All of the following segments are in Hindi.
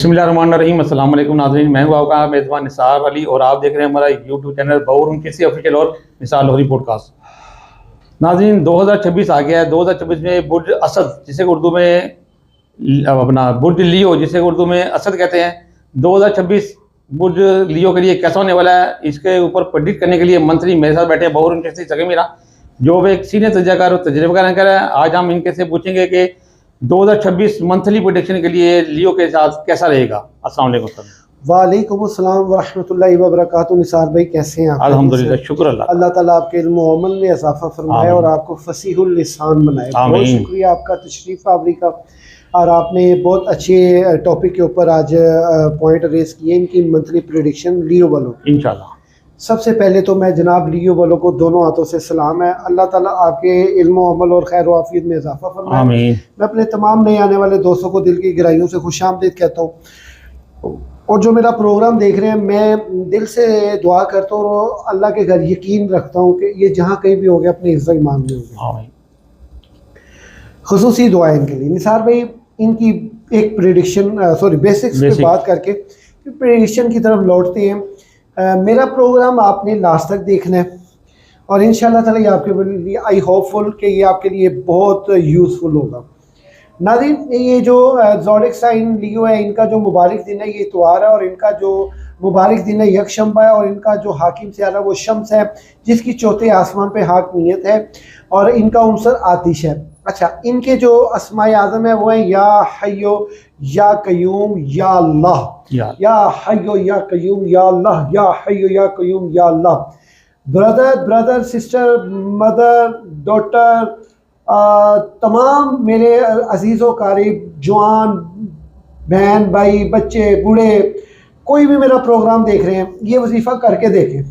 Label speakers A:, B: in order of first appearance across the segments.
A: बिस्मिल्लाहिर्रहमानिर्रहीम। अस्सलाम वालेकुम नाज़रीन, मैं हूं आपका मेज़बान निसार अली और आप देख रहे हैं हमारा यूट्यूब चैनल बऊर उनकी ऑफिशियल और निसार लाहौरी पॉडकास्ट। नाज़रीन 2026 आ गया है। 2026 में बुर्ज असद जिसे उर्दू में अपना बुर्ज लियो जिसे उर्दू में असद कहते हैं, 2026 बुर्ज लियो के लिए कैसा होने वाला है, इसके ऊपर प्रेडिक्ट करने के लिए मंत्री मेरे साथ बैठे हैं बऊर उनके सगे मीरा, जो एक सीनियर तजर्बाकार और तजर्बाकार है। आज हम इनके से पूछेंगे कि 2026 मंथली प्रोडिक्शन के लिए लियो के साथ कैसा रहेगा। अस्सलाम वालेकुम सर।
B: वालेकुम अस्सलाम वरहमतुल्लाहि वबरकातुहू। निसार भाई कैसे हैं आप?
A: अल्हम्दुलिल्लाह, शुक्र अल्लाह।
B: अल्लाह ताला आपके इल्म व अमल में इजाफा फरमाए और आपको फसीहुल लिसान बनाए। बहुत शुक्रिया आपका तशरीफ आवरी का। और आपने बहुत अच्छे टॉपिक के ऊपर आज पॉइंट रेज किए, इनकी मंथली प्रेडिक्शन लियो वालों
A: इंशाल्लाह।
B: सबसे पहले तो मैं जनाब लियो वालों को दोनों हाथों से सलाम है। अल्लाह ताला आपके इल्म व अमल और खैर आफियत में इजाफा फरमाए। मैं अपने तमाम नए आने वाले दोस्तों को दिल की गहराइयों से खुशामदीद कहता हूँ, और जो मेरा प्रोग्राम देख रहे हैं मैं दिल से दुआ करता हूँ और अल्लाह के घर यकीन रखता हूँ कि ये जहाँ कहीं भी हो गया अपने इज्जत ईमान में होंगे। खुसूसी दुआ इनके लिए। निसार भाई इनकी एक प्रेडिक्शन बेसिक्स पे बात करके प्रेडिक्शन की तरफ लौटते हैं। मेरा प्रोग्राम आपने लास्ट तक देखना है और इंशाल्लाह ताला ये आपके लिए आई होपफुल कि ये आपके लिए बहुत यूज़फुल होगा। नाज़रीन, ये जो ज़ोडिक साइन लियो है, इनका जो मुबारक दिन है ये इतवार है और इनका जो मुबारक दिन है यकशंबा है और इनका जो हाकिम से आ रहा है वो शम्स है जिसकी चौथे आसमान पे हाकमियत है और इनका उनसर आतिश है। अच्छा, इनके जो अस्माए आज़म है वो है या हय्यो या कयूम या अल्लाह, या हय्यो या कयूम या अल्लाह, या हय्यो या कयूम या अल्लाह। ब्रदर सिस्टर मदर डॉटर तमाम मेरे अजीज़ों कारीब जवान बहन भाई बच्चे बूढ़े कोई भी मेरा प्रोग्राम देख रहे हैं, ये वजीफ़ा करके देखें।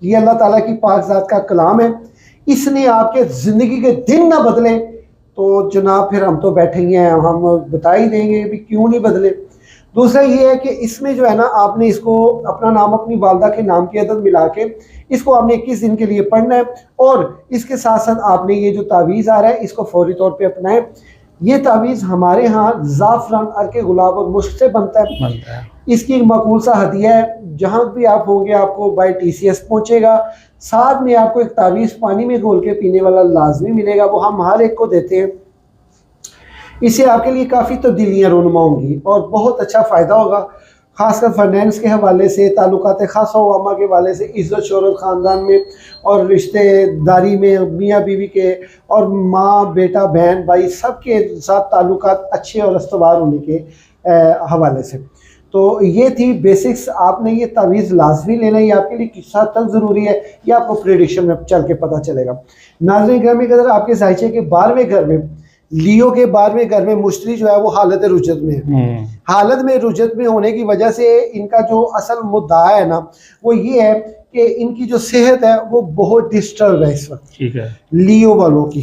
B: ये अल्लाह ताला की पाक ज़ात का कलाम है। इसने आपके ज़िंदगी के दिन ना बदले तो जनाब फिर हम तो बैठे ही हैं, हम बता ही देंगे भी क्यों नहीं बदले। दूसरा ये है कि इसमें जो है ना, आपने इसको अपना नाम अपनी वालदा के नाम की अदद मिला के इसको आपने 21 दिन के लिए पढ़ना है और इसके साथ साथ आपने ये जो तावीज़ आ रहा है इसको फौरी तौर पे अपनाएं। ये तावीज़ हमारे यहाँ ज़ाफ़रान, अर्के गुलाब और मुश्क से बनता है। इसकी एक मकबूल सा हदिया है, जहाँ भी आप होंगे आपको बाय TCS पहुँचेगा। साथ में आपको एक तावीज़ पानी में घोल के पीने वाला लाजमी मिलेगा, वो हम हर एक को देते हैं। इससे आपके लिए काफ़ी तब्दीलियाँ रूनुमा होंगी और बहुत अच्छा फ़ायदा होगा, ख़ासकर फाइनेंस के हवाले से, ताल्लुकात ख़ासा वामा के हवाले से, इज़्ज़त शोहरत ख़ानदान में और रिश्तेदारी में, मियाँ बीवी के और माँ बेटा बहन भाई सब के साथ ताल्लुकात अच्छे और अस्तवार होने के हवाले से। तो ये थी बेसिक्स। आपने ये तावीज़ लाजमी लेना, ये आपके लिए किस हद तक ज़रूरी है ये आपको प्रेडिक्शन में चल के पता चलेगा। नाज़रीन ग्रामी, अगर आपके ज़ायचे के 12वें घर में, लियो के 12वें घर में मुश्तरी जो है वो हालत रुजत में है। हालत में रुजत में होने की वजह से इनका जो असल मुद्दा है ना वो ये है कि इनकी जो सेहत है वो बहुत डिस्टर्ब है इस वक्त। ठीक है, लियो वालों की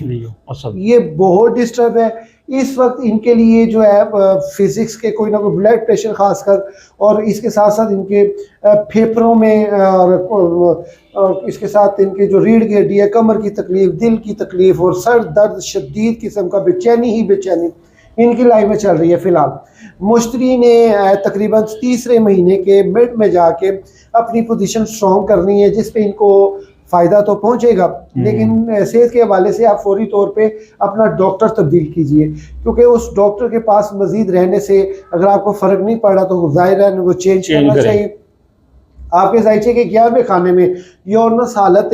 B: ये बहुत डिस्टर्ब है इस वक्त। इनके लिए जो है फिजिक्स के कोई ना कोई ब्लड प्रेशर खासकर, और इसके साथ साथ इनके फेफड़ों में और इसके साथ इनके जो रीढ़ की हड्डी है, कमर की तकलीफ, दिल की तकलीफ और सर दर्द, शदीद किस्म का बेचैनी ही बेचैनी इनकी लाइफ में चल रही है। फ़िलहाल मुश्तरी ने तकरीबन तीसरे महीने के मिड में जाके अपनी पोजीशन स्ट्रॉन्ग करनी है, जिस पे इनको फ़ायदा तो पहुंचेगा, लेकिन सेहत के हवाले से आप फौरी तौर पे अपना डॉक्टर तब्दील कीजिए, क्योंकि उस डॉक्टर के पास मजीद रहने से अगर आपको फ़र्क नहीं पड़ा तो ज़ाहिर है वो चेंज करना चाहिए। आपके ज़ायचे के 11वें खाने में यौनस हालत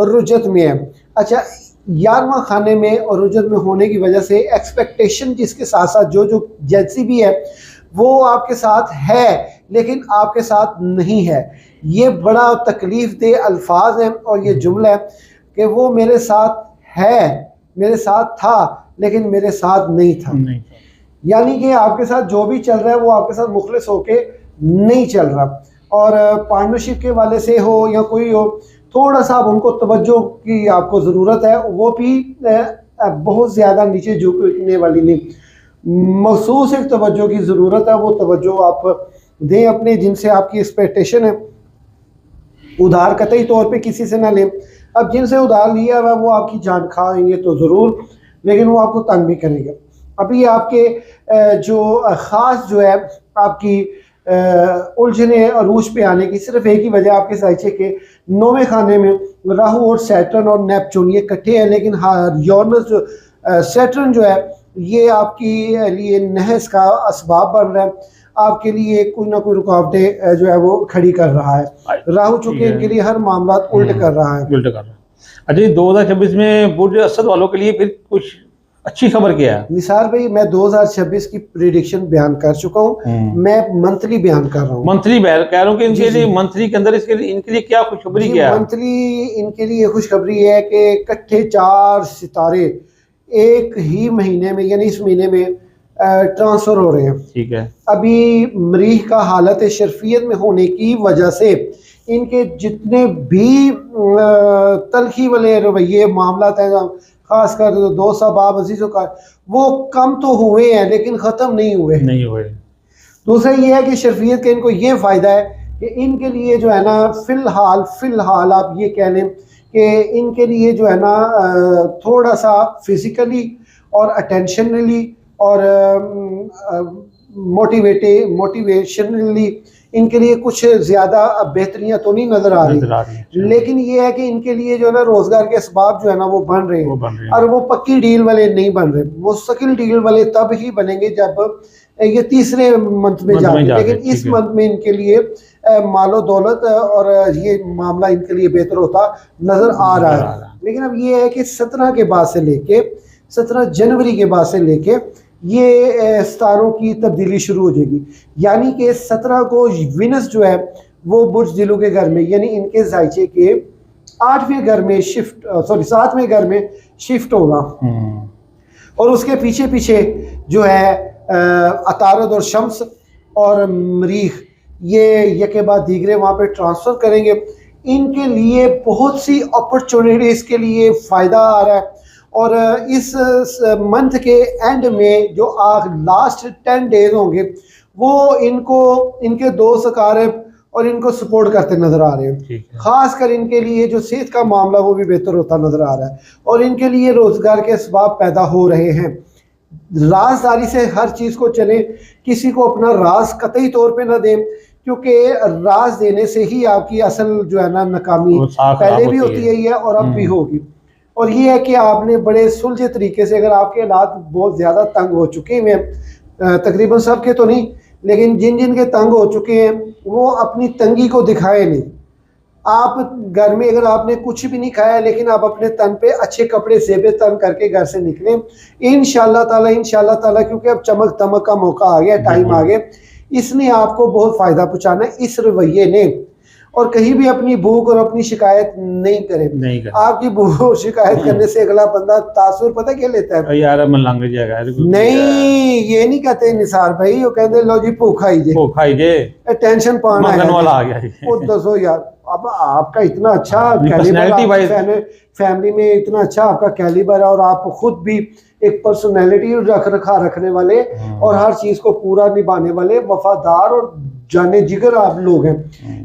B: रुजत में है। अच्छा, 11वां खाने में और रुजत में होने की वजह से एक्सपेक्टेशन जिसके साथ साथ जो जैसी भी है वो आपके साथ है लेकिन आपके साथ नहीं है। ये बड़ा तकलीफ दे अल्फाज हैं और ये जुमला है कि वो मेरे साथ है, मेरे साथ था लेकिन मेरे साथ नहीं था। यानी कि आपके साथ जो भी चल रहा है वो आपके साथ मुखलिस होके नहीं चल रहा। और पार्टनरशिप के वाले से हो या कोई हो, थोड़ा सा अब उनको तवज्जो की आपको ज़रूरत है, वो भी बहुत ज़्यादा नीचे झुकने वाली नहीं, मखसूस एक तवज्जो की ज़रूरत है। वो तवज्जो आप दें अपने, जिनसे आपकी एक्सपेक्टेशन है। उधार कतई तौर पे किसी से ना लें। अब जिनसे उधार लिया हुआ वो आपकी जान खाएंगे तो ज़रूर, लेकिन वो आपको तंग भी करेंगे। अभी आपके जो ख़ास जो है आपकी उलझने अरूज पे आने की सिर्फ एक ही वजह, आपके साइचे के 9वें खाने में राहु और सैटर्न और नेपच्यून ये इकट्ठे हैं, लेकिन हाँ यूरेनस जो सैटर्न जो है ये आपकी लिए नहस का असबाब बन रहा है, आपके लिए कोई ना कोई रुकावटें जो है वो खड़ी कर रहा है। राहु चूंकि इनके लिए हर मामला उल्ट कर रहा है।
A: उल्ट कर रहा है। अच्छा, 2026 में बुर्ज असद वालों के लिए फिर कुछ अच्छी खबर क्या है?
B: निसार भाई, मैं 2026 की प्रेडिक्शन बयान कर चुका हूँ, मैं मंथली बयान कर रहा हूँ।
A: मंथली बयान कह रहा हूँ कि इनके लिए मंथली के अंदर इनके लिए क्या खुशखबरी क्या है?
B: मंथली इनके लिए खुशखबरी है कि इकट्ठे 4 सितारे एक ही महीने में यानी इस महीने में ट्रांसफर हो रहे हैं। ठीक है। अभी मरीख का हालत शर्फियत में होने की वजह से इनके जितने भी तलखी वाले रवैये मामला हैं, खासकर दो सबाब अजीज़ों का, वो कम तो हुए हैं लेकिन ख़त्म नहीं हुए। दूसरा ये है कि शर्फियत का इनको ये फ़ायदा है कि इनके लिए जो है ना फ़िलहाल आप ये कह लें कि इनके लिए जो है ना थोड़ा सा फिज़िकली और अटेंशनली और मोटिवेशनली इनके लिए कुछ ज़्यादा बेहतरियाँ तो नहीं नज़र आ रही, लेकिन ये है कि इनके लिए जो है ना रोज़गार के असबाब जो है ना वो बन रहे हैं, और वो पक्की डील वाले नहीं बन रहे, वो मुस्तकिल डील वाले तब ही बनेंगे जब ये तीसरे मंथ में जाते हैं। लेकिन इस मंथ में इनके लिए मालो दौलत और ये मामला इनके लिए बेहतर होता नज़र आ रहा है। लेकिन अब ये है कि 17 के बाद से लेके 17 जनवरी के बाद से लेके ये सितारों की तब्दीली शुरू हो जाएगी, यानी कि 17 को विनस जो है वो बुर्ज दिलू के घर में यानी इनके जायचे के 7वें घर में शिफ्ट होगा, और उसके पीछे पीछे जो है अतारद और शम्स और मरीख ये यके बाद दीगरे वहाँ पे ट्रांसफ़र करेंगे। इनके लिए बहुत सी अपॉर्चुनिटीज़ के लिए फ़ायदा आ रहा है, और इस मंथ के एंड में जो लास्ट 10 डेज होंगे वो इनको इनके दोस्त अकारिब और इनको सपोर्ट करते नज़र आ रहे हैं। ख़ास कर इनके लिए जो सेहत का मामला वो भी बेहतर होता नज़र आ रहा है, और इनके लिए रोज़गार के असबाब पैदा हो रहे हैं। राजदारी से हर चीज़ को चले, किसी को अपना राज कतई तौर पे ना दें, क्योंकि राज देने से ही आपकी असल जो है ना नाकामी पहले भी होती है और अब भी होगी। और ये है कि आपने बड़े सुलझे तरीके से, अगर आपके हालात बहुत ज़्यादा तंग हो चुके हैं, तकरीबन सब के तो नहीं लेकिन जिन जिन के तंग हो चुके हैं वो अपनी तंगी को दिखाए नहीं। आप घर में अगर आपने कुछ भी नहीं खाया लेकिन आप अपने तन पे अच्छे कपड़े ज़ेबे तन करके घर से निकलें, इंशाल्लाह ताला, क्योंकि अब चमक दमक का मौका आ गया, टाइम आ गया, इसने आपको बहुत फ़ायदा पहुँचाना है इस रवैये ने। और कहीं भी अपनी भूख और अपनी शिकायत नहीं करें। आपकी भूख और शिकायत करने से अगला बंदा तासुर पता क्या लेता है? यार मन लंघ जाएगा। नहीं, ये नहीं कहते निसार भाई, वो कहते लो जी भूखा ही जे टेंशन पाना है। वो दसो यार, अब आपका इतना अच्छा कैलिबर, फैमिली में इतना अच्छा आपका कैलिबर है, और आप खुद भी एक पर्सनैलिटी रखने वाले और हर चीज़ को पूरा निभाने वाले वफादार और जाने जिगर आप लोग हैं।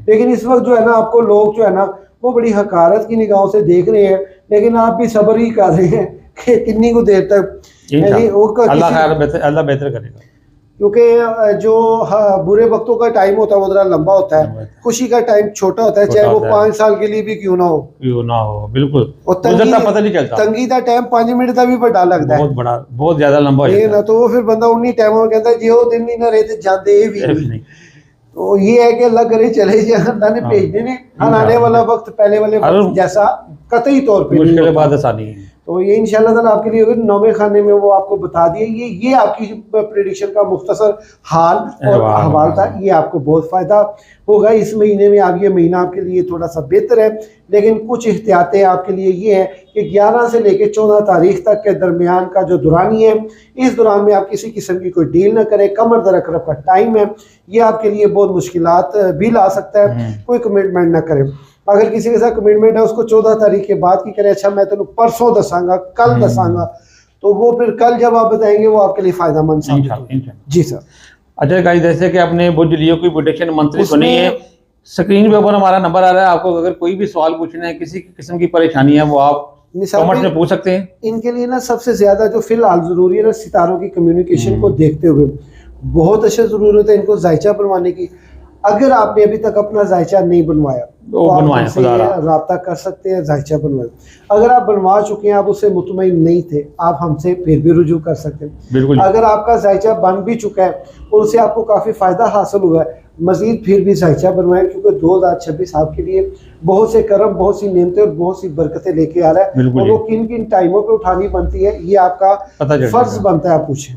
B: लेकिन इस वक्त जो है ना आपको लोग जो है ना वो बड़ी हकारत की निगाहों से देख रहे हैं, लेकिन आप भी सब्र ही कर रहे हैं कि कितनी को देर तक अल्लाह बेहतर करेगा, क्योंकि जो बुरे वक्तों का टाइम होता है वो जरा लंबा होता है, खुशी का टाइम छोटा होता है, चाहे वो 5 साल के लिए भी क्यों ना हो। बिल्कुल। और पता नहीं चलता, तंगी का टाइम 5 मिनट का भी बड़ा लगता है, बहुत ज्यादा लंबा है ना, तो वो फिर बंदा उन्हीं टाइमों में कहता है जो दिन नहीं ना रहते जाते भी। तो ये है कि अल्लाह करे चले अल्लाह ने भेज देने, आने वाला वक्त पहले वाले वक्त जैसा कतई तौर पे मुश्किल बात आसानी है। तो ये इंशाल्लाह ताला आपके लिए 9वें खाने में वो आपको बता दिए। ये आपकी प्रेडिक्शन का मुख्तसर हाल और अहवाल था, ये आपको बहुत फ़ायदा होगा इस महीने में। आप ये महीना आपके लिए थोड़ा सा बेहतर है, लेकिन कुछ एहतियातें आपके लिए ये है कि 11 से लेकर 14 तारीख तक के दरमियान का जो दुरानी है, इस दौरान में आप किसी किस्म की कोई डील ना करें, कमर दरक रफ का टाइम है, ये आपके लिए बहुत मुश्किलात भी ला सकता है। कोई कमिटमेंट ना करें, अगर किसी के साथ कमिटमेंट है उसको 14 तारीख के बाद की करे, अच्छा मैं तेन परसों दसांगा, कल दसांगा, तो वो फिर कल जब आप बताएंगे वो आपके लिए फायदेमंद साबित होगा। जी सर। अच्छा गाइस, जैसे कि आपने बुर्ज लियो की प्रेडिक्शन मंथली सुनी है, स्क्रीन पे ऊपर हमारा नंबर आ रहा है, आपको अगर कोई भी सवाल पूछना है, किसी किस्म की परेशानी है, वो आप निसार
A: कमेंट
B: भाई,
A: में पूछ सकते हैं।
B: इनके लिए ना सबसे ज्यादा जो फिलहाल जरूरी है ना, सितारों की कम्युनिकेशन को देखते हुए बहुत अच्छा जरूरत है इनको जायचा बनवाने की। अगर आपने अभी तक अपना जायचा नहीं बनवाया तो आप
A: बनवाएं,
B: हमसे
A: खुदा रहा।
B: राब्ता कर सकते हैं, जायचा बनवाएं। अगर आप बनवा चुके हैं, आप उससे मुतमईन नहीं थे, आप हमसे फिर भी रुजू कर सकते हैं।
A: बिल्कुल।
B: अगर आपका जायचा बन भी चुका है और उससे आपको काफ़ी फ़ायदा हासिल हुआ है, मज़ीद फिर भी जायचा बनवाएं, क्योंकि 2026 आपके लिए बहुत से करम, बहुत सी नेमतें और बहुत सी बरकतें लेके आ रहा है।
A: बिल्कुल
B: और वो किन किन टाइमों पे उठानी बनती है, ये आपका
A: पता चल
B: फ़र्ज़
A: जाएगा।
B: बनता है, आप पूछें।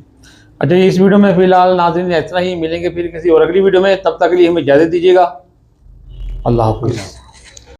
A: अच्छा, इस वीडियो में फिलहाल नाज़रीन इतना ही, मिलेंगे फिर किसी और अगली वीडियो में, तब तक के लिए हमें इजाज़त दीजिएगा। अल्लाह हाफ़िज़।